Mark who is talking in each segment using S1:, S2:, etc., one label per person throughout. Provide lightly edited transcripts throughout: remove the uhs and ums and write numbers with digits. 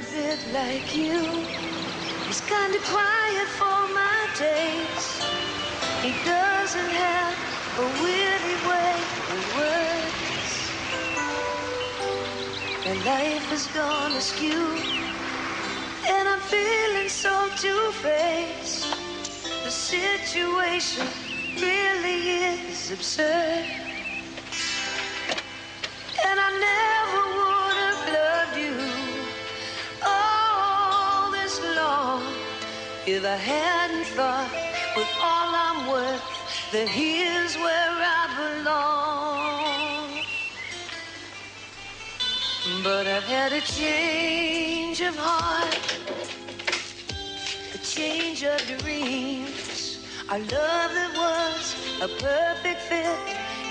S1: a bit like you. He's kind of quiet for my taste. He doesn't have a witty way with words. And life has gone askew, and I'm feeling so two-faced. The situation really is absurd, and I never would have loved you all this long if I hadn't thought with all I'm worth that here's where I belong. But I've had a change of heart, a change of dreams. Our love that was a perfect fit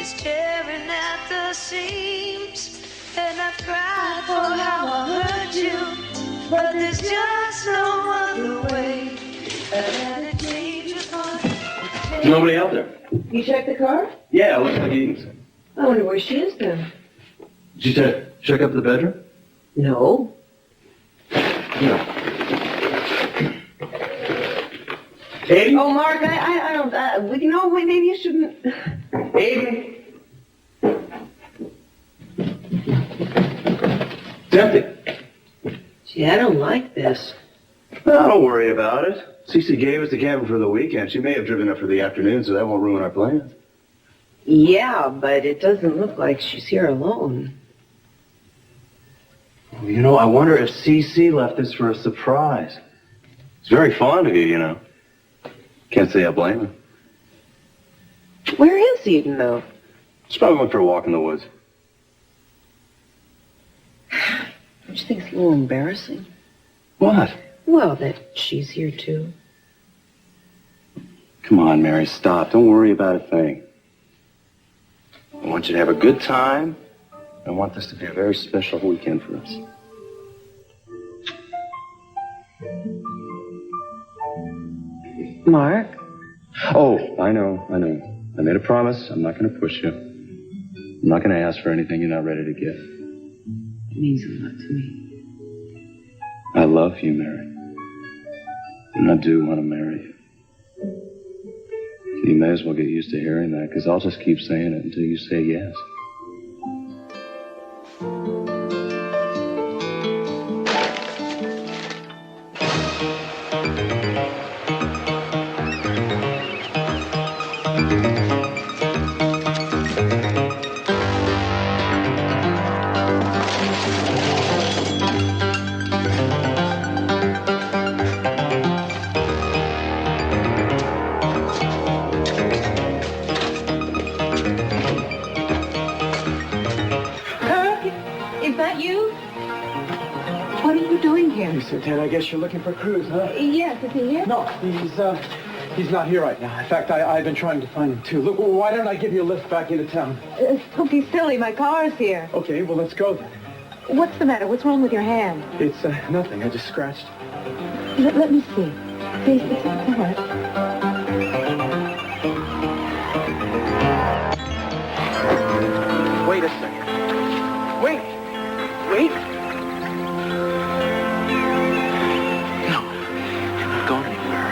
S1: is tearing at the seams. And I've cried for how I hurt you, but there's just no other way. I've had a change of heart.
S2: There's nobody out there.
S3: You checked the car?
S2: Yeah, it looks like Eden's.
S3: I wonder where she is then.
S2: Did you check up the bedroom?
S3: No.
S2: No. Aiden?
S3: Oh, Mark, I don't, you know, maybe you shouldn't.
S2: Aiden? It's empty.
S3: Gee, I don't like this.
S2: No, don't worry about it. Cece gave us the cabin for the weekend. She may have driven up for the afternoon, so that won't ruin our plans.
S3: Yeah, but it doesn't look like she's here alone.
S2: Well, you know, I wonder if Cece left this for a surprise. She's very fond of you, you know. Can't say I blame her.
S3: Where is Eden, though?
S2: She probably went for a walk in the woods.
S3: Don't you think it's a little embarrassing?
S2: What?
S3: Well, that she's here, too.
S2: Come on, Mary, stop. Don't worry about a thing. I want you to have a good time. I want this to be a very special weekend for us.
S3: Mark?
S2: Oh, I know. I made a promise. I'm not going to push you. I'm not going to ask for anything you're not ready to give.
S3: It means a lot to me.
S2: I love you, Mary. And I do want to marry you. You may as well get used to hearing that, because I'll just keep saying it until you say yes.
S4: Ted, I guess you're looking for Cruz, huh?
S3: Yes, is he here?
S4: No, he's not here right now. In fact, I've been trying to find him, too. Look, why don't I give you a lift back into town?
S3: Don't be silly. My car's here.
S4: Okay, well, let's go then.
S3: What's the matter? What's wrong with your hand?
S4: It's, nothing. I just scratched.
S3: Let me see. See, it's all right.
S4: Wait a second. Wait. Going anywhere.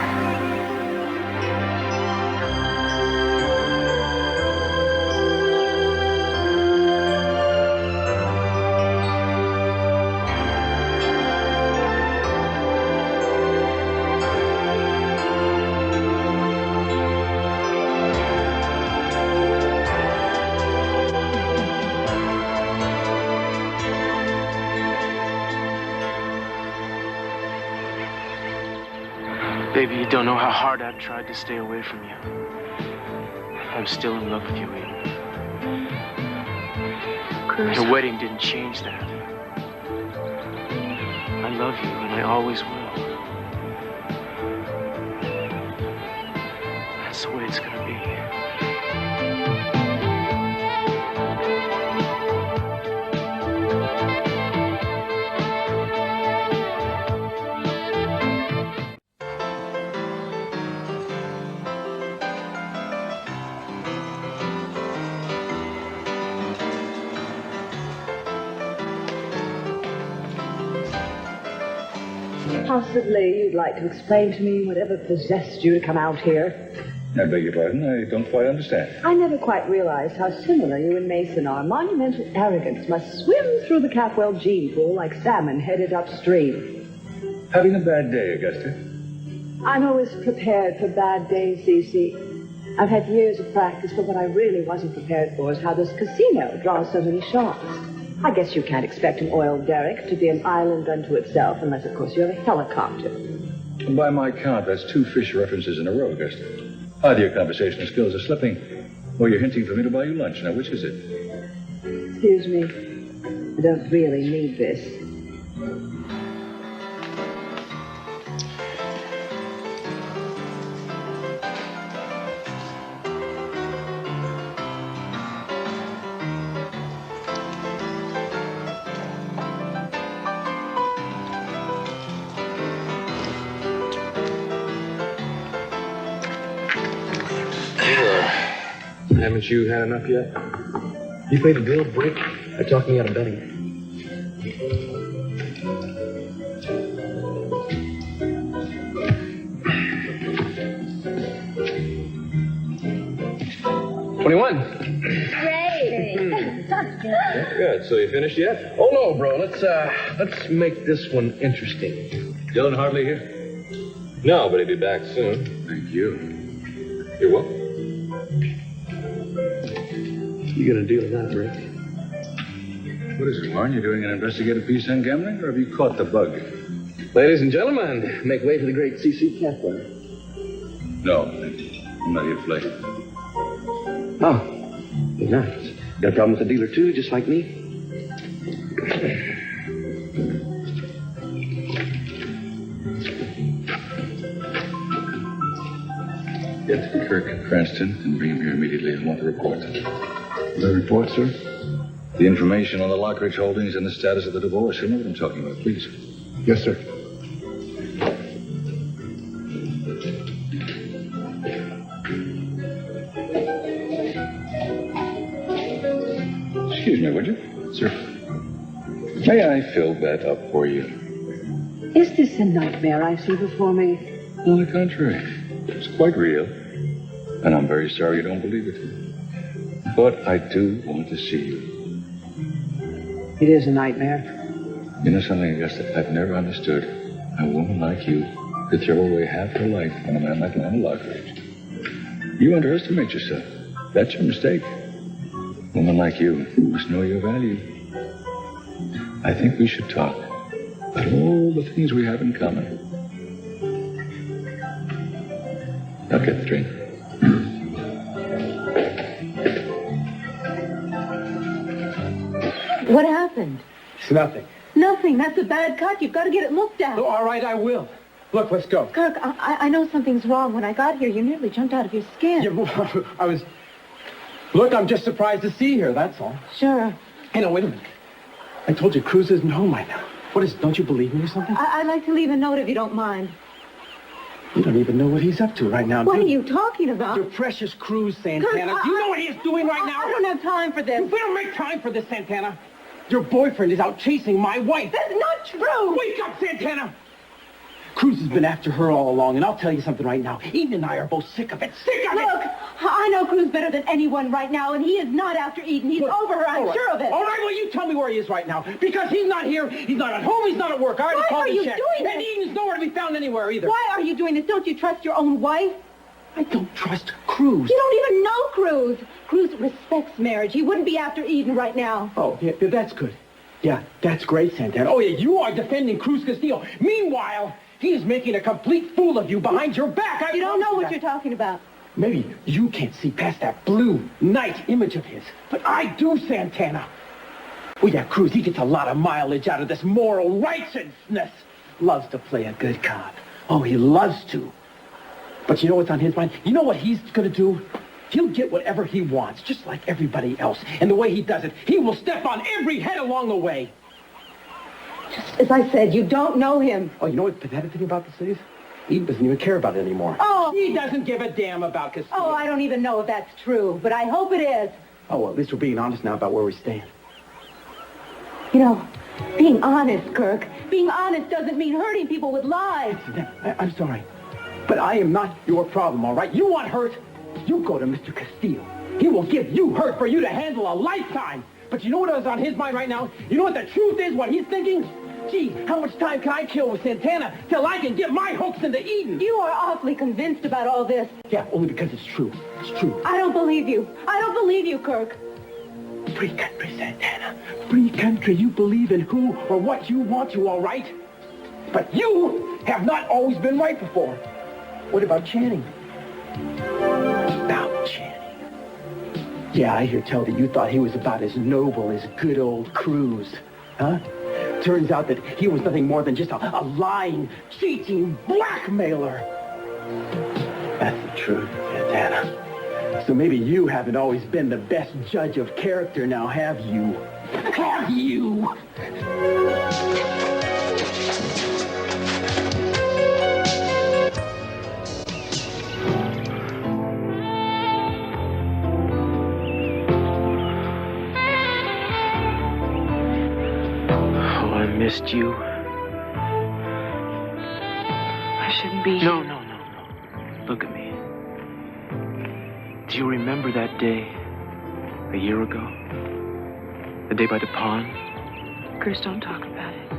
S5: Baby, you don't know how hard I've tried to stay away from you. I'm still in love with you, Eden.
S3: Cruz.
S5: Your wedding didn't change that. I love you, and I always will. That's the way it's gonna be.
S6: Possibly you'd like to explain to me whatever possessed you to come out here.
S7: I beg your pardon. I don't quite understand.
S6: I never quite realized how similar you and Mason are. Monumental arrogance must swim through the Capwell gene pool like salmon headed upstream.
S7: Having a bad day, Augusta.
S6: I'm always prepared for bad days, Cece. I've had years of practice, but what I really wasn't prepared for is how this casino draws so many sharks. I guess you can't expect an oil derrick to be an island unto itself, unless, of course, you have a helicopter.
S7: By my count, that's 2 fish references in a row, Augusta. Either your conversational skills are slipping, or you're hinting for me to buy you lunch. Now, which is it?
S6: Excuse me. I don't really need this.
S8: Haven't you had enough yet? You paid the bill, Brick? I talked me out of betting. $21.
S9: Great.
S8: Good. So you finished yet? Oh no, bro. Let's make this one interesting.
S7: Dylan hardly here?
S8: No, but he'll be back soon.
S7: Thank you.
S8: You're welcome. You gonna deal with that, Brick?
S7: What is it, Warren? You doing an investigative piece on gambling, or have you caught the bug?
S8: Ladies and gentlemen, make way for the great C.C. Capwell.
S7: No, I'm not here to play.
S8: Oh, you're not. Got a problem with the dealer, too, just like me?
S7: Get to Kirk Cranston and bring him here immediately. I want the report. The report, sir? The information on the Lockridge holdings and the status of the divorce. You know what I'm talking about, please.
S8: Yes, sir.
S7: Excuse me, would you? Sir. May I fill that up for you?
S6: Is this a nightmare I see before me?
S7: On the contrary, it's quite real. And I'm very sorry you don't believe it. But I do want to see you.
S6: It is a nightmare.
S7: You know something, Augusta? I've never understood. A woman like you could throw away half her life on a man like Lionel Lockridge. You underestimate yourself. That's your mistake. A woman like you must know your value. I think we should talk about all the things we have in common. I'll get the drink.
S9: What happened?
S4: It's nothing.
S9: Nothing. That's a bad cut. You've got to get it looked at.
S4: Oh, all right, I will. Look, let's go.
S9: Kirk, I know something's wrong. When I got here, you nearly jumped out of your skin.
S4: Yeah, well, I was... Look, I'm just surprised to see her, that's all.
S9: Sure.
S4: Hey, no, wait a minute. I told you Cruz isn't home right now. What is it, don't you believe me or something?
S9: I'd like to leave a note if you don't mind.
S4: You don't even know what he's up to right now,
S9: What
S4: do
S9: are you talking about?
S4: Your precious Cruz, Santana.
S9: Kirk,
S4: Do you know what he is doing right now?
S9: I don't have time for this.
S4: We don't make time for this, Santana. Your boyfriend is out chasing my wife.
S9: That's not true.
S4: Wake up, Santana! Cruz has been after her all along, and I'll tell you something right now. Eden and I are both sick of it. Sick of it!
S9: Look, I know Cruz better than anyone right now, and he is not after Eden. He's over her, I'm sure of it.
S4: All right, well, you tell me where he is right now. Because he's not here, he's not at home, he's not at work. I already
S9: Why
S4: called
S9: are
S4: the
S9: you
S4: check.
S9: doing
S4: And
S9: this?
S4: Eden's nowhere to be found anywhere either.
S9: Why are you doing this? Don't you trust your own wife?
S4: I don't trust Cruz.
S9: You don't even know Cruz. Cruz respects marriage. He wouldn't be after Eden right now.
S4: Oh, yeah, that's good. Yeah, that's great, Santana. Oh, yeah, you are defending Cruz Castillo. Meanwhile, he is making a complete fool of you behind your back.
S9: You don't know what you're talking about.
S4: Maybe you can't see past that blue night image of his, but I do, Santana. Oh, yeah, Cruz, he gets a lot of mileage out of this moral righteousness. Loves to play a good cop. Oh, he loves to. But you know what's on his mind? You know what he's going to do? He'll get whatever he wants, just like everybody else. And the way he does it, he will step on every head along the way.
S9: Just as I said, you don't know him.
S4: Oh, you know what the pathetic thing about this is? He doesn't even care about it anymore.
S9: Oh.
S4: He doesn't give a damn about Castillo.
S9: Oh, I don't even know if that's true, but I hope it is.
S4: Oh, well, at least we're being honest now about where we stand.
S9: You know, Being honest, Kirk. Being honest doesn't mean hurting people with lies.
S4: I'm sorry, but I am not your problem, all right? You want hurt? You go to Mr. Castillo. He will give you hurt for you to handle a lifetime. But you know what is on his mind right now? You know what the truth is, what he's thinking? Gee, how much time can I kill with Santana till I can get my hooks into Eden?
S9: You are awfully convinced about all this.
S4: Yeah, only because it's true. It's true.
S9: I don't believe you. I don't believe you, Kirk.
S4: Free country, Santana. Free country. You believe in who or what you want to, all right? But you have not always been right before. What about Channing? About Channing. Yeah, I hear tell that you thought he was about as noble as good old Cruz. Huh? Turns out that he was nothing more than just a lying, cheating blackmailer. That's the truth, Santana. So maybe you haven't always been the best judge of character now, have you? Have you?
S5: I missed you.
S10: I shouldn't be
S5: No,
S10: here.
S5: no. Look at me. Do you remember that day a year ago? The day by the pond?
S10: Chris, don't talk about it.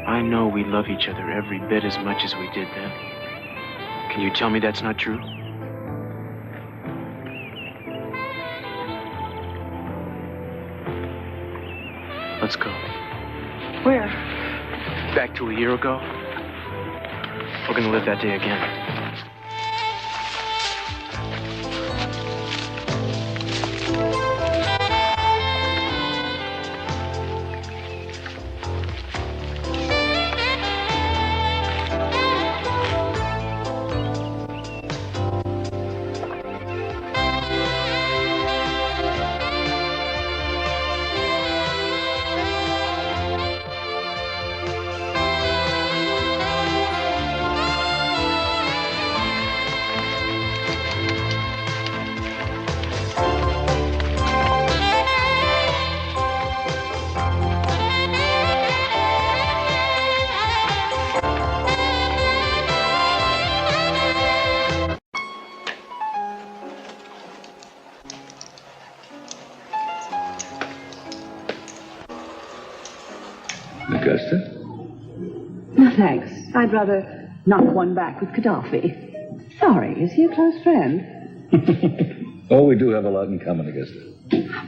S5: I know we love each other every bit as much as we did then. Can you tell me that's not true? Let's go.
S10: Where?
S5: Back to a year ago. We're gonna live that day again.
S7: Augusta?
S6: No, thanks. I'd rather knock one back with Gaddafi. Sorry, is he a close friend?
S7: Oh, we do have a lot in common, Augusta.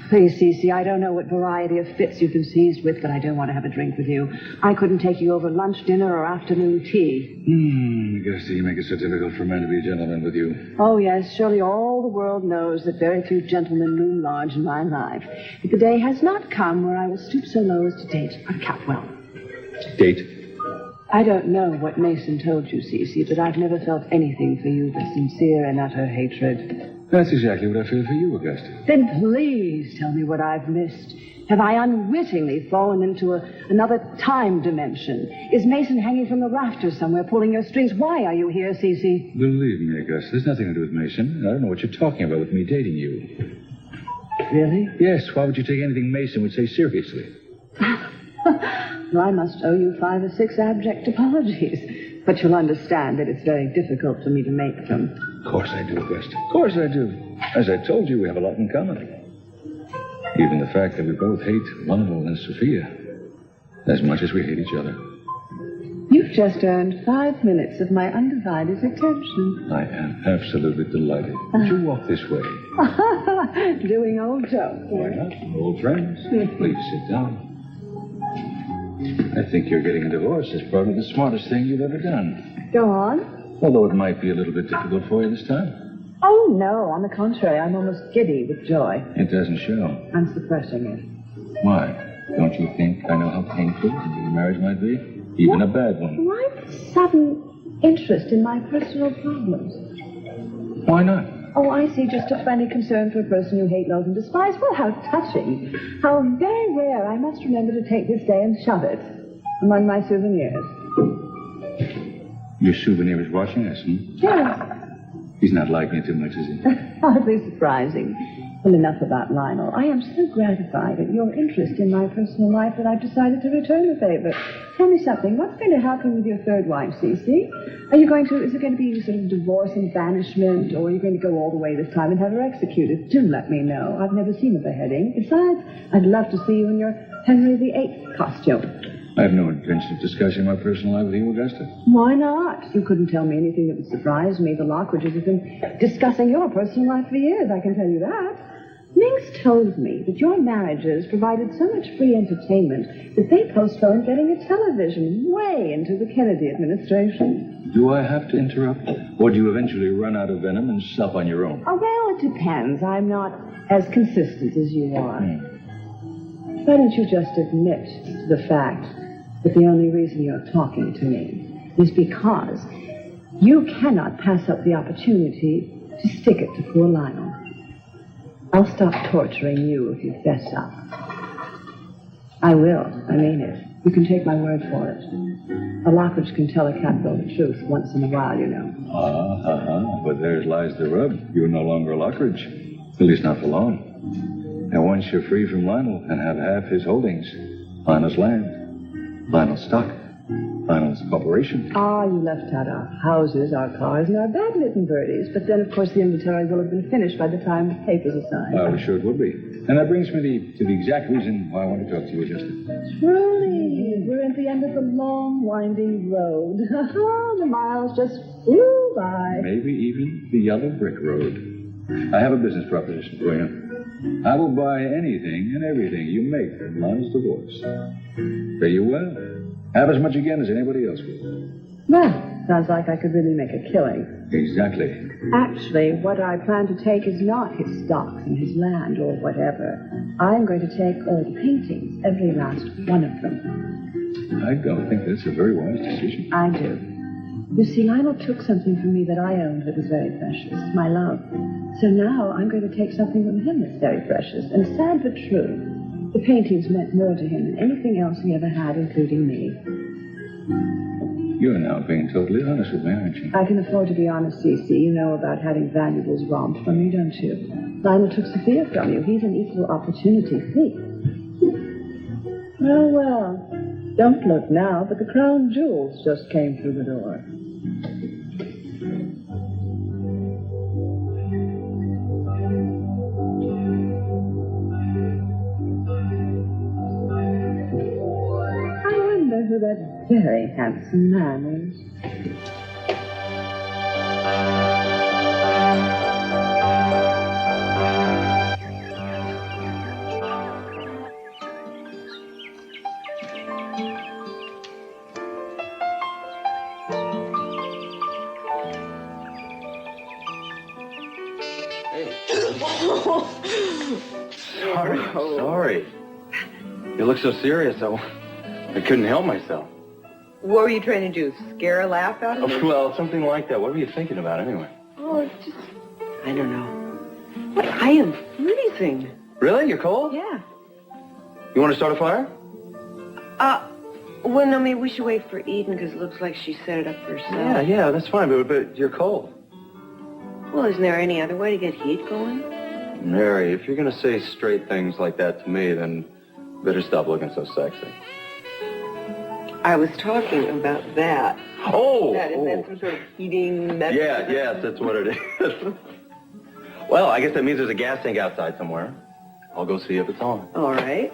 S6: Please, Cece, I don't know what variety of fits you've been seized with, but I don't want to have a drink with you. I couldn't take you over lunch, dinner, or afternoon tea.
S7: Augusta, you make it so difficult for a man to be a gentleman with you.
S6: Oh, yes, surely all the world knows that very few gentlemen loom large in my life. But the day has not come where I will stoop so low as to date a Catwell.
S7: Date?
S6: I don't know what Mason told you, Cece, but I've never felt anything for you but sincere and utter hatred.
S7: That's exactly what I feel for you, Augusta.
S6: Then please tell me what I've missed. Have I unwittingly fallen into another time dimension? Is Mason hanging from the rafters somewhere, pulling your strings? Why are you here, Cece?
S7: Believe me, Augusta, there's nothing to do with Mason. I don't know what you're talking about with me dating you.
S6: Really?
S7: Yes, why would you take anything Mason would say seriously?
S6: Well, I must owe you 5 or 6 abject apologies. But you'll understand that it's very difficult for me to make them.
S7: Of course I do, Augusta. Of course I do. As I told you, we have a lot in common. Even the fact that we both hate Lionel and Sophia as much as we hate each other.
S6: You've just earned 5 minutes of my undivided attention.
S7: I am absolutely delighted. Would you walk this way?
S6: Doing old jokes.
S7: Why not? Old friends. Please sit down. I think you're getting a divorce is probably the smartest thing you've ever done.
S6: Go on.
S7: Although it might be a little bit difficult for you this time.
S6: Oh, no. On the contrary, I'm almost giddy with joy.
S7: It doesn't show.
S6: I'm suppressing it.
S7: Why? Don't you think I know how painful a marriage might be? Even a bad one.
S6: Why this sudden interest in my personal problems?
S7: Why not?
S6: Oh, I see. Just a friendly concern for a person you hate, loathe, and despise. Well, how touching. How very rare. I must remember to take this day and shove it among my souvenirs.
S7: Your souvenir is watching us,
S6: Yes.
S7: He's not liking it too much, is he?
S6: Hardly surprising. Well, enough about Lionel. I am so gratified at your interest in my personal life that I've decided to return the favor. Tell me something. What's going to happen with your third wife, Cece? Is it going to be sort of divorce and banishment, or are you going to go all the way this time and have her executed? Do let me know. I've never seen a beheading. Besides, I'd love to see you in your Henry VIII costume.
S7: I have no intention of discussing my personal life with you, Augusta.
S6: Why not? You couldn't tell me anything that would surprise me. The Lockridges have been discussing your personal life for years, I can tell you that. Minx told me that your marriages provided so much free entertainment that they postponed getting a television way into the Kennedy administration.
S7: Do I have to interrupt? Or do you eventually run out of venom and sup on your own?
S6: Oh, well, it depends. I'm not as consistent as you are. Why don't you just admit to the fact that the only reason you're talking to me is because you cannot pass up the opportunity to stick it to poor Lionel. I'll stop torturing you if you fess up. I will. I mean it. You can take my word for it. A Lockridge can tell a catgirl the truth once in a while, you know.
S7: But there lies the rub. You're no longer a Lockridge. At least not for long. And once you're free from Lionel and have half his holdings, Lionel's land, Lionel's stock, Lionel's corporation.
S6: Ah, you left out our houses, our cars, and our badminton birdies. But then, of course, the inventory will have been finished by the time the papers are signed.
S7: I was sure it would be. And that brings me to the exact reason why I want to talk to you, Augusta.
S6: Truly, we're at the end of the long, winding road. The miles just flew by.
S7: Maybe even the yellow brick road. I have a business proposition for you. I will buy anything and everything you make from Lionel's divorce. Pay you well. Have as much again as anybody else will.
S6: Well, sounds like I could really make a killing.
S7: Exactly.
S6: Actually, what I plan to take is not his stocks and his land or whatever. I'm going to take all the paintings, every last one of them.
S7: I don't think that's a very wise decision.
S6: I do. You see, Lionel took something from me that I owned that was very precious, my love. So now I'm going to take something from him that's very precious. And sad but true, the paintings meant more to him than anything else he ever had, including me.
S7: You're now being totally honest with me, aren't you?
S6: I can afford to be honest, Cece. You know about having valuables robbed from you, don't you? Lionel took Sophia from you. He's an equal opportunity thief. Oh, well. Don't look now, but the crown jewels just came through the door. Who that very handsome man is.
S2: Sorry. You look so serious, I couldn't help myself.
S3: What were you trying to do? Scare a laugh out of me?
S2: Well, something like that. What were you thinking about anyway?
S3: Oh, it's just... I don't know. But I am freezing.
S2: Really? You're cold?
S3: Yeah.
S2: You want to start a fire?
S3: Well, no, maybe we should wait for Eden because it looks like she set it up for herself.
S2: Yeah, that's fine, but you're cold.
S3: Well, isn't there any other way to get heat going?
S2: Mary, if you're going to say straight things like that to me, then better stop looking so sexy.
S3: I was talking about that.
S2: Oh!
S3: Isn't that some sort of heating mechanism?
S2: Yes, that's what it is. Well, I guess that means there's a gas tank outside somewhere. I'll go see if it's on.
S3: All right.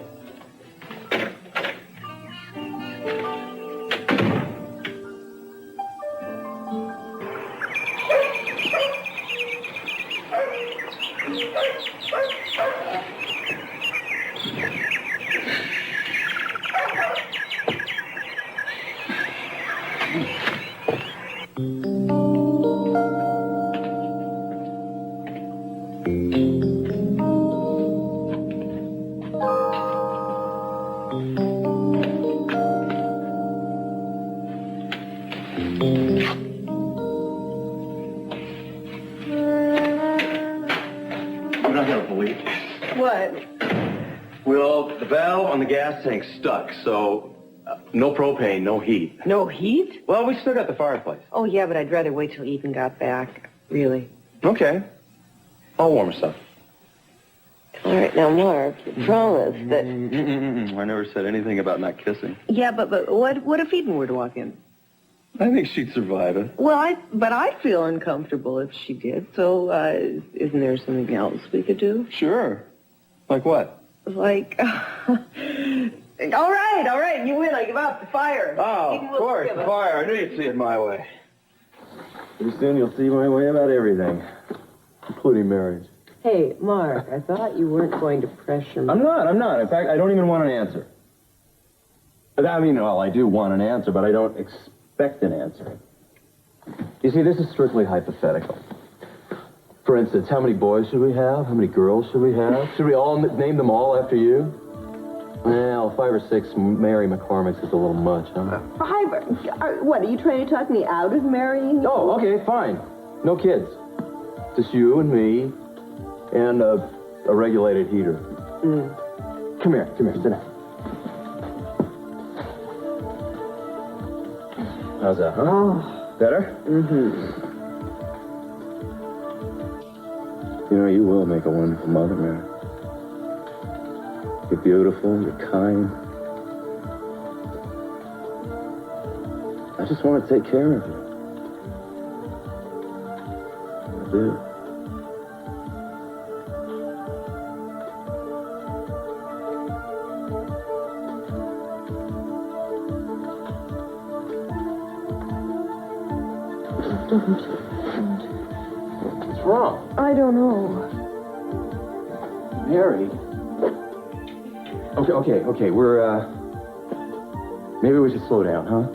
S2: You're not going to believe this.
S3: What?
S2: Well, the valve on the gas tank's stuck, so no propane, no heat.
S3: No heat?
S2: Well, we still got the fireplace.
S3: Oh, yeah, but I'd rather wait till Ethan got back. Really.
S2: Okay. I'll warm us up.
S3: All right, now, Mark, you promised that...
S2: I never said anything about not kissing.
S3: Yeah, but what if Eden were to walk in?
S2: I think she'd survive it.
S3: Well, I'd feel uncomfortable if she did. So, isn't there something else we could do?
S2: Sure. Like what?
S3: Like, all right, you win. I give up. The fire.
S2: Oh, of course, the fire. I knew you'd see it my way. Pretty soon you'll see my way about everything, including marriage.
S3: Hey, Mark, I thought you weren't going to pressure me.
S2: I'm not. In fact, I don't even want an answer. I mean, well, I do want an answer, but I don't expect an answer. You see, this is strictly hypothetical. For instance, how many boys should we have? How many girls should we have? Should we all name them all after you? Well, 5 or 6 Mary McCormicks is a little much, huh?
S3: 5? What, are you trying to talk me out of marrying?
S2: Oh, okay, fine. No kids. Just you and me and a regulated heater. Come here, sit down. How's that, huh?
S3: Oh.
S2: Better?
S3: Mm-hmm.
S2: You know, you will make a wonderful mother, Mary. You're beautiful, you're kind. I just want to take care of you. I do. What's wrong?
S3: I don't know.
S2: Mary. Okay, we're, maybe we should slow down, huh?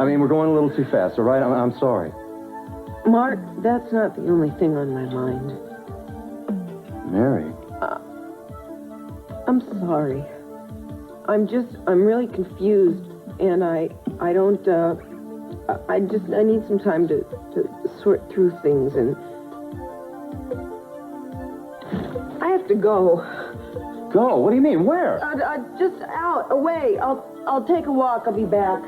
S2: I mean, we're going a little too fast, all right? I'm sorry.
S3: Mark, that's not the only thing on my mind.
S2: Mary.
S3: I'm sorry. I'm really confused, and I need some time to sort through things, and I have to go.
S2: Go? What do you mean? Where?
S3: Just out, away. I'll take a walk. I'll be back.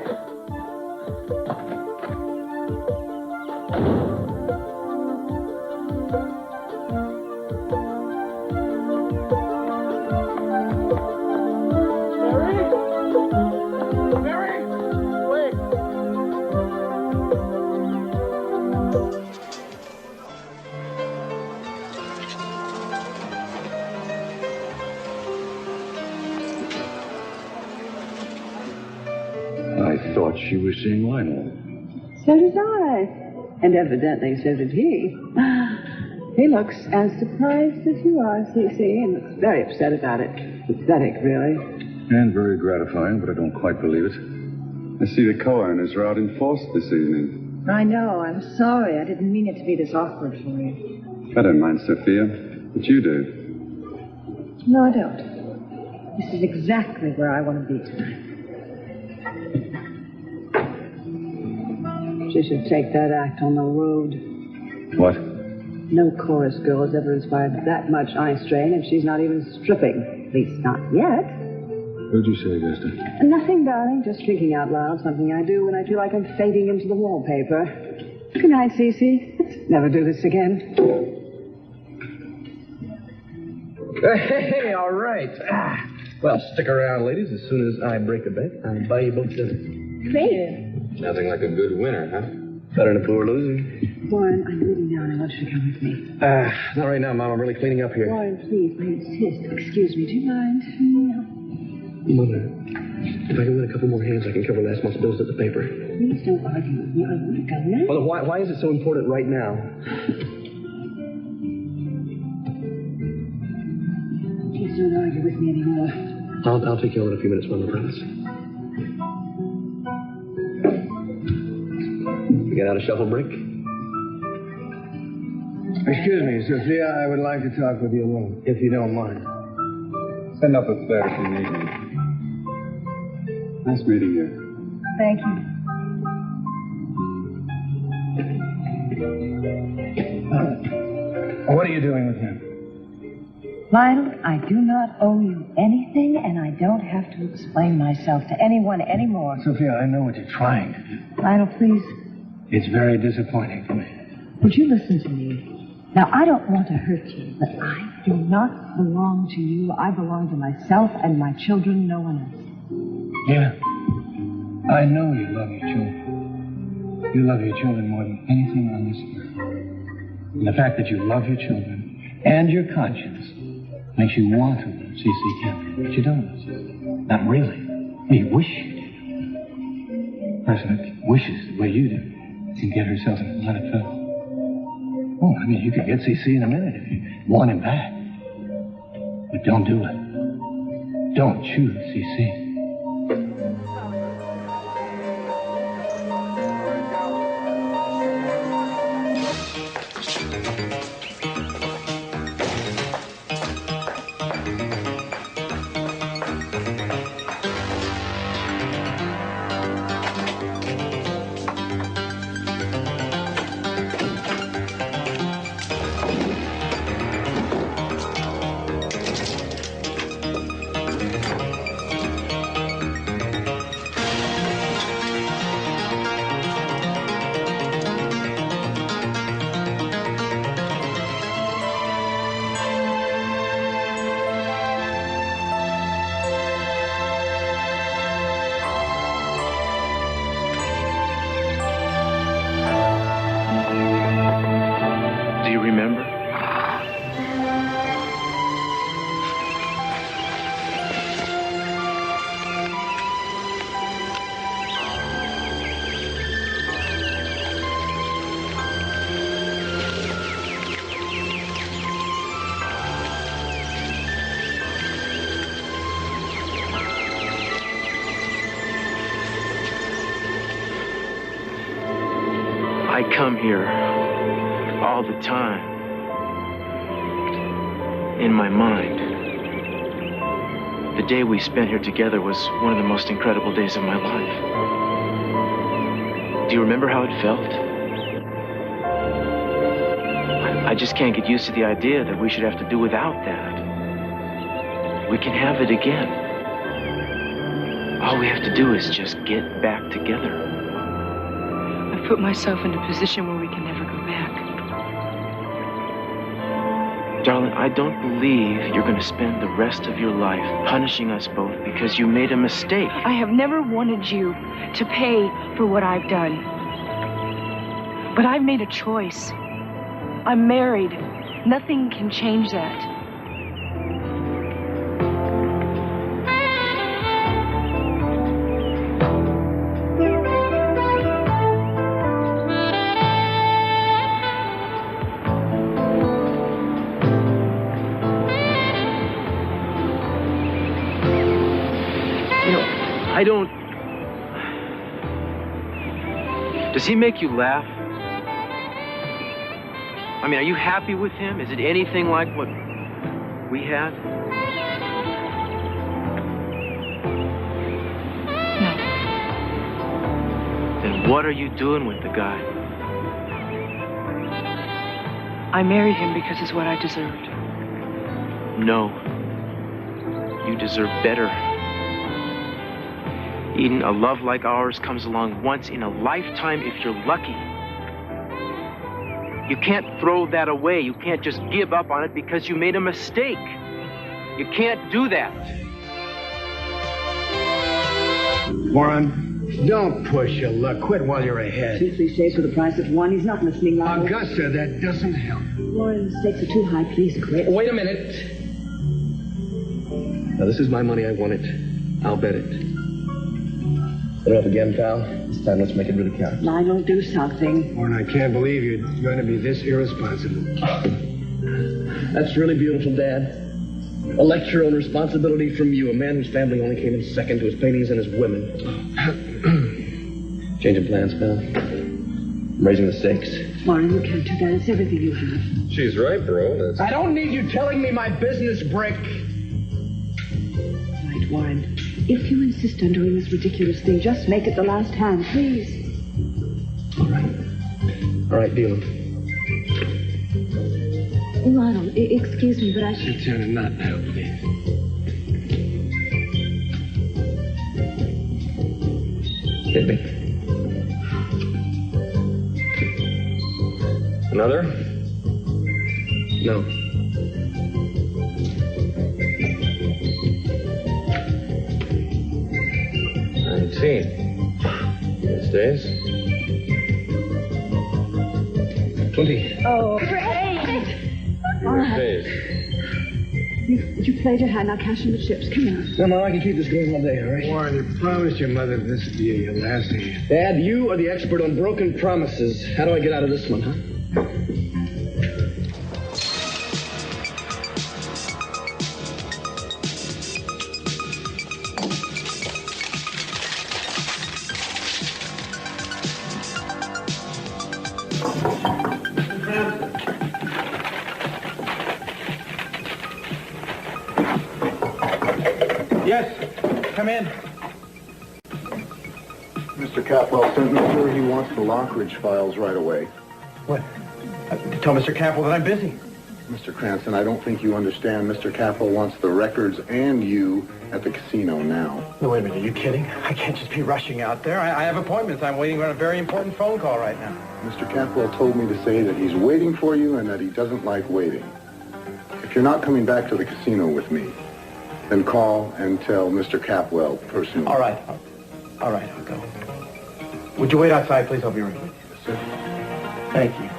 S7: I thought she was seeing Lionel.
S6: So did I. And evidently so did he. He looks as surprised as you are, Cece, and looks very upset about it. Pathetic, really.
S7: And very gratifying, but I don't quite believe it.
S11: I see the co-owners are out in force this evening.
S6: I know. I'm sorry. I didn't mean it to be this awkward for you.
S11: I don't mind, Sophia, but you do.
S6: No, I don't. This is exactly where I want to be tonight. She should take that act on the road.
S7: What?
S6: No chorus girl has ever inspired that much eye strain, and she's not even stripping. At least not yet.
S7: What'd you say, Augusta?
S6: Nothing, darling. Just thinking out loud. Something I do when I feel like I'm fading into the wallpaper. Good night, Cece. Let's never do this again.
S8: Hey, all right. Well, stick around, ladies. As soon as I break a bet, I'll buy you both dinner.
S6: Great.
S8: Nothing like a good winner, huh? Better than a poor loser.
S6: Warren, I'm leaving now, and I want you to come with me.
S8: Not right now, Mom. I'm really cleaning up here.
S6: Warren, please, I insist. Excuse me. Do you mind? No.
S8: Mother, if I can win a couple more hands, I can cover last month's bills at the paper.
S6: Please don't argue with me. I want to go now.
S8: Well, why is it so important right now?
S6: Please don't argue with me anymore.
S8: I'll take you home in a few minutes, Mom, I promise. You get out a shuffle break?
S12: Excuse me, Sophia. I would like to talk with you alone, if you don't mind.
S11: Send up a third if you need me. Nice meeting you.
S6: Thank you.
S12: What are you doing with him?
S6: Lionel, I do not owe you anything, and I don't have to explain myself to anyone anymore.
S12: Sophia, I know what you're trying to do.
S6: Lionel, please,
S12: It's very disappointing for me.
S6: would you listen to me? Now, I don't want to hurt you, but I do not belong to you. I belong to myself and my children, no one else.
S12: Yeah. I know you love your children. You love your children more than anything on this earth. And the fact that you love your children and your conscience makes you want to love C.C. Campbell, but you don't. Not really. You wish you did. A person that wishes the way you do can get herself in a lot of trouble. Oh, I mean, you could get C.C. in a minute if you want him back. But don't do it. Don't choose C.C.
S5: Do you remember? I come here all the time in my mind. The day we spent here together was one of the most incredible days of my life. Do you remember how it felt? I just can't get used to the idea that we should have to do without that. We can have it again. All we have to do is just get back together.
S10: I've put myself in a position where we can never go back.
S5: Darling, I don't believe you're going to spend the rest of your life punishing us both because you made a mistake.
S10: I have never wanted you to pay for what I've done. But I've made a choice. I'm married. Nothing can change that.
S5: I don't... Does he make you laugh? I mean, are you happy with him? Is it anything like what we had?
S10: No.
S5: Then what are you doing with the guy?
S10: I married him because it's what I deserved.
S5: No. You deserve better. Eden, a love like ours comes along once in a lifetime if you're lucky. You can't throw that away. You can't just give up on it because you made a mistake. You can't do that.
S12: Warren, don't push your luck. Quit while you're ahead.
S6: 2 cliches for the price of one. He's not listening now.
S12: Augusta, that doesn't help.
S6: Lauren, the stakes are too high. Please quit.
S8: Wait a minute. Now, this is my money. I won it. I'll bet it. Put it up again, pal. This time, let's make it really count.
S6: Lionel, do something.
S12: Warren, I can't believe you're going to be this irresponsible.
S8: That's really beautiful, Dad. A lecture on responsibility from you, a man whose family only came in second to his paintings and his women. Changing plans, pal. I'm raising the stakes.
S6: Warren, you can't do that. It's everything you have.
S7: She's right, bro.
S12: I don't need you telling me my business, Brick.
S6: Right, Warren. If you insist on doing this ridiculous thing, just make it the last hand, please.
S8: All right. All right, deal.
S6: Lionel, excuse me, but I should...
S12: Sit down and not now, please.
S8: Hit me. Another? No.
S7: 19. Yes, days. 20.
S6: Oh, great.
S7: Yes, days.
S6: You played your hand. Now cash in the chips. Come on.
S8: No, Mom, I can keep this going all day, all right?
S12: Warren, you promised your mother this would be your last hand.
S8: Dad, you are the expert on broken promises. How do I get out of this one, huh?
S4: Yes, come in.
S13: Mr. Capwell sent me word he wants the Lockridge files right away.
S4: What? Tell Mr. Campbell that I'm busy.
S13: Mr. Cranston, I don't think you understand. Mr. Capwell wants the records and you at the casino now.
S4: No, wait a minute. Are you kidding? I can't just be rushing out there. I have appointments. I'm waiting on a very important phone call right now.
S13: Mr. Capwell told me to say that he's waiting for you and that he doesn't like waiting. If you're not coming back to the casino with me, then call and tell Mr. Capwell personally.
S4: All right. All right, I'll go. Would you wait outside, please? I'll be right with you.
S13: Yes, sir.
S4: Thank you.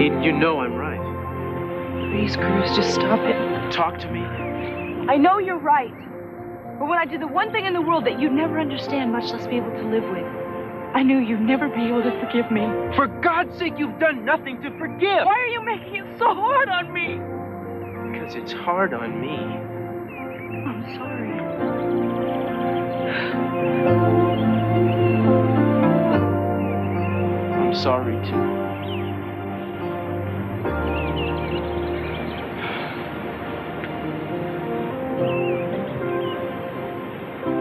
S5: Eden, you know I'm right.
S10: Please, Cruz, just stop it.
S5: Talk to me.
S10: I know you're right. But when I did the one thing in the world that you'd never understand, much less be able to live with, I knew you'd never be able to forgive me.
S5: For God's sake, you've done nothing to forgive.
S10: Why are you making it so hard on me?
S5: Because it's hard on me.
S10: I'm sorry.
S5: I'm sorry, too.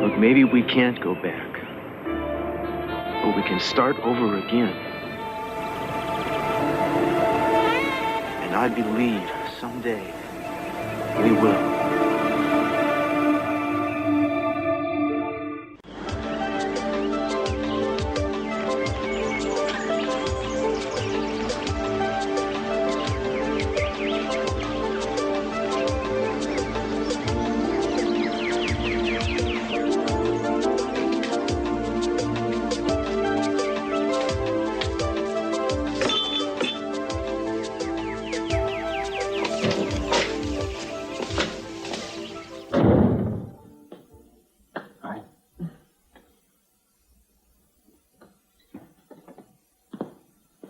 S5: Look, maybe we can't go back. But we can start over again. And I believe someday we will.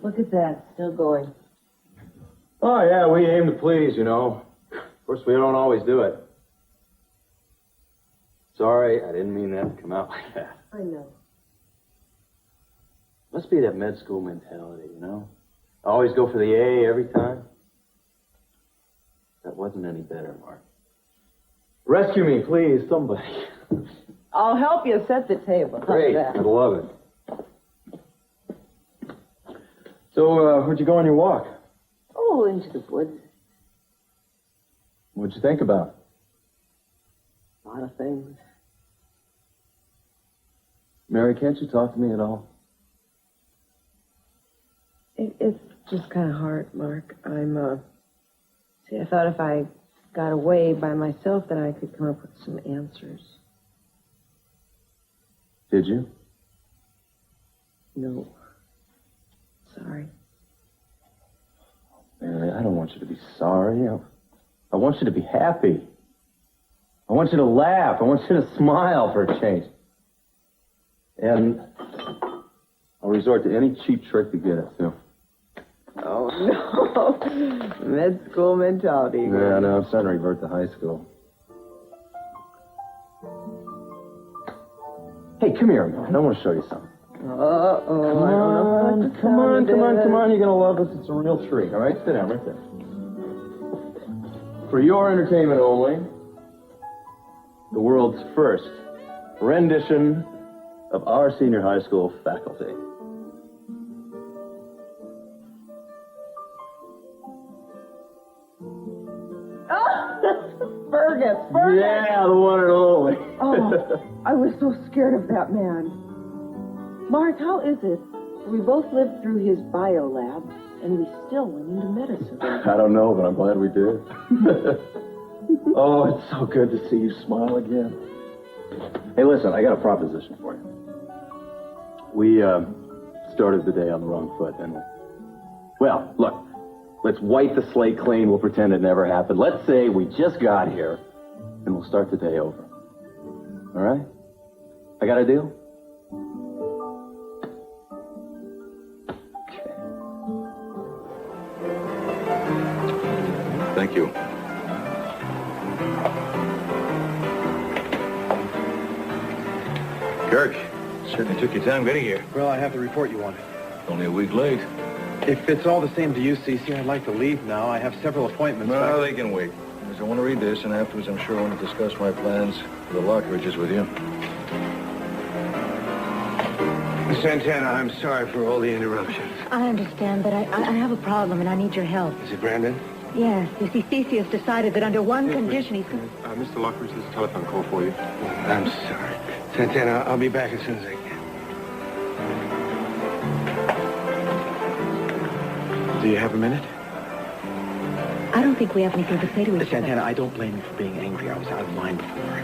S3: Look at that, still going.
S2: Oh, yeah, we aim to please, you know. Of course, we don't always do it. Sorry, I didn't mean that to come out like that.
S3: I know.
S2: Must be that med school mentality, you know? Always go for the A every time. That wasn't any better, Mark. Rescue me, please, somebody.
S3: I'll help you set the table.
S2: Great,
S3: How's that?
S2: I'd love it. So, where'd you go on your walk?
S3: Oh, into the woods.
S2: What'd you think about?
S3: A lot of things.
S2: Mary, can't you talk to me at all?
S3: It's just kind of hard, Mark. See, I thought if I got away by myself, then I could come up with some answers.
S2: Did you?
S3: No. Sorry.
S2: Mary, I don't want you to be sorry. I want you to be happy. I want you to laugh. I want you to smile for a change. And I'll resort to any cheap trick to get it, too.
S3: Oh, no. Med school mentality.
S2: Yeah, no, I'm starting to revert to high school. Hey, come here a minute. I want to show you something.
S3: Uh-oh.
S2: Come on. You're going to love this. It's a real treat. All right? Sit down right there. For your entertainment only, the world's first rendition of our senior high school faculty.
S3: Fergus!
S2: Yeah, the one and only.
S3: Oh, I was so scared of that man. Mark, how is it? We both lived through his bio lab, and we still went into medicine.
S2: I don't know, but I'm glad we did. Oh, it's so good to see you smile again. Hey, listen, I got a proposition for you. We started the day on the wrong foot, didn't we? Well, look, let's wipe the slate clean. We'll pretend it never happened. Let's say we just got here, and we'll start the day over. All right? I got a deal?
S7: Thank you. Kirk, certainly took your time getting here.
S4: Well, I have the report you wanted.
S7: Only a week late.
S4: If it's all the same to you, Cece, I'd like to leave now. I have several appointments.
S7: No, they can wait. Because I want to read this, and afterwards I'm sure I want to discuss my plans for the Lockridges with you.
S14: Miss Santana, I'm sorry for all the interruptions.
S9: I understand, but I have a problem, and I need your help.
S14: Is it Brandon?
S9: Yes. You see, Cece has decided that under one condition he's going to...
S14: Mr. Lockridge, there's a telephone call for you. I'm sorry. Santana, I'll be back as soon as I can. Do you have a minute?
S9: I don't think we have anything to say to each other.
S4: Santana, I don't blame you for being angry. I was out of line before.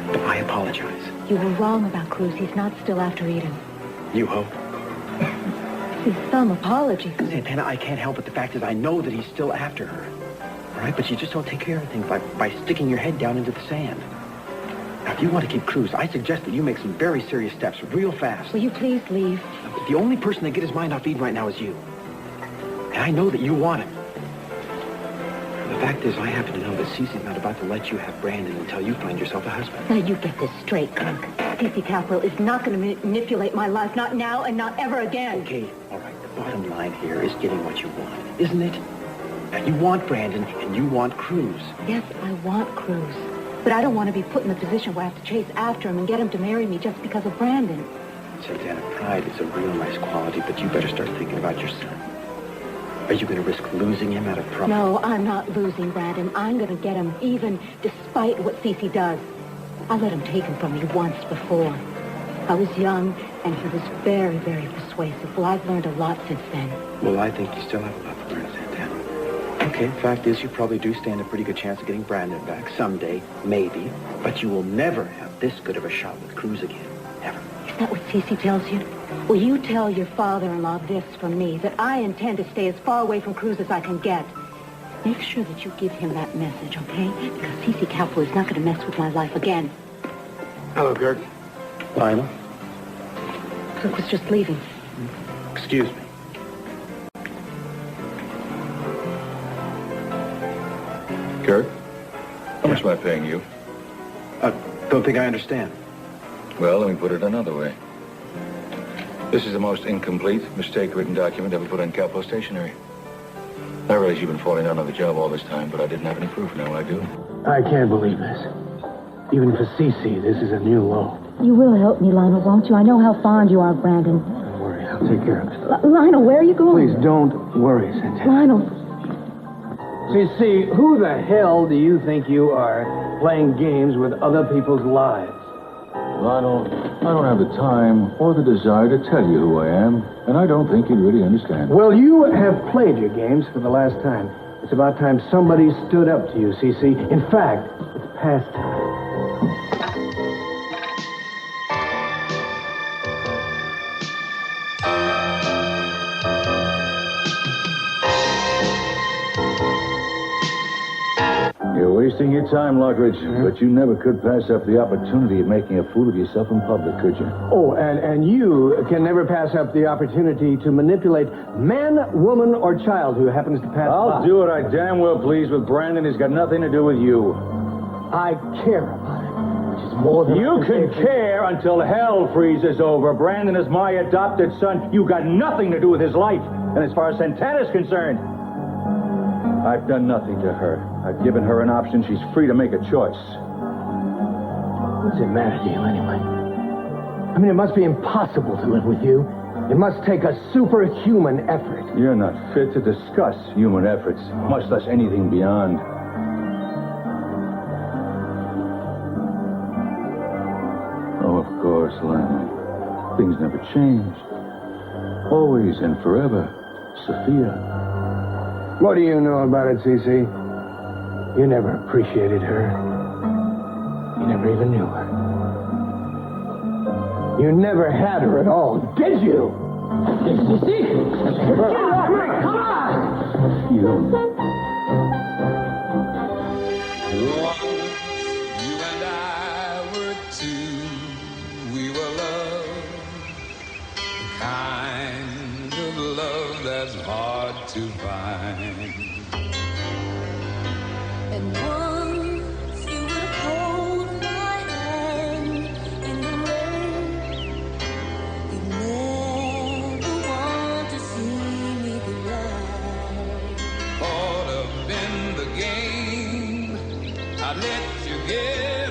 S4: But I apologize.
S9: You were wrong about Cruz. He's not still after Eden.
S4: You hope?
S9: It's some apology.
S4: Santana, I can't help it. The fact is I know that he's still after her. All right? But you just don't take care of things by sticking your head down into the sand. Now, if you want to keep Cruz, I suggest that you make some very serious steps real fast.
S9: Will you please leave?
S4: The only person that get his mind off Eden right now is you. And I know that you want him. The fact is, I happen to know that Cece's not about to let you have Brandon until you find yourself a husband.
S9: Now, you get this straight, Kirk. Cece Capwell is not going to manipulate my life, not now and not ever again.
S4: Okay, all right. The bottom line here is getting what you want, isn't it? Now, you want Brandon, and you want Cruz.
S9: Yes, I want Cruz. But I don't want to be put in the position where I have to chase after him and get him to marry me just because of Brandon.
S4: Santana, pride is a real nice quality, but you better start thinking about your son. Are you going to risk losing him out of pride?
S9: No, I'm not losing Brandon. I'm going to get him, even despite what Cece does. I let him take him from me once before. I was young, and he was very, very persuasive. Well, I've learned a lot since then.
S4: Well, I think you still have a lot to learn, Santana. Okay, fact is, you probably do stand a pretty good chance of getting Brandon back someday, maybe. But you will never have this good of a shot with Cruz again. Ever.
S9: Is that what Cece tells you? Will you tell your father-in-law this from me, that I intend to stay as far away from Cruz as I can get? Make sure that you give him that message, okay? Because Cece Capwell is not going to mess with my life again.
S14: Hello, Kirk.
S4: Lionel?
S9: Kirk was just leaving.
S4: Excuse me.
S7: Kirk, how much am I paying you?
S4: Don't think I understand.
S7: Well, let me put it another way. This is the most incomplete, mistake-written document ever put on Capwell stationery. I realize you've been falling down on the job all this time, but I didn't have any proof. Now I do.
S12: I can't believe this. Even for Cece, this is a new low.
S9: You will help me, Lionel, won't you? I know how fond you are of Brandon.
S12: Don't worry, I'll take care of it.
S9: Lionel, where are you going?
S12: Please don't worry, Santana.
S9: Lionel.
S12: Cece, who the hell do you think you are playing games with other people's lives?
S7: Lionel, I don't have the time or the desire to tell you who I am, and I don't think you'd really understand.
S12: Well, you have played your games for the last time. It's about time somebody stood up to you, Cece. In fact, it's past time.
S7: You're wasting your time, Lockridge, but you never could pass up the opportunity of making a fool of yourself in public, could you?
S12: Oh, and you can never pass up the opportunity to manipulate man, woman, or child who happens to pass by.
S7: I'll do what I damn well please with Brandon. It's got nothing to do with you.
S12: I care about it, which is more than...
S7: You can care until hell freezes over. Brandon is my adopted son. You got nothing to do with his life. And as far as Santana's concerned, I've done nothing to her. I've given her an option. She's free to make a choice.
S12: What's it matter to you, anyway? I mean, it must be impossible to live with you. It must take a superhuman effort.
S7: You're not fit to discuss human efforts, much less anything beyond. Oh, of course, Lemon. Things never change. Always and forever, Sophia.
S12: What do you know about it, Cece? You never appreciated her. You never even knew her. You never had her at all, did you? Cece! Get off me! Come on!
S7: You.
S15: You and I were two. We were love. The kind of love that's hard to find.
S1: And once you would hold my hand in the rain. You never want to see me cry.
S15: Caught up in the game, I let you get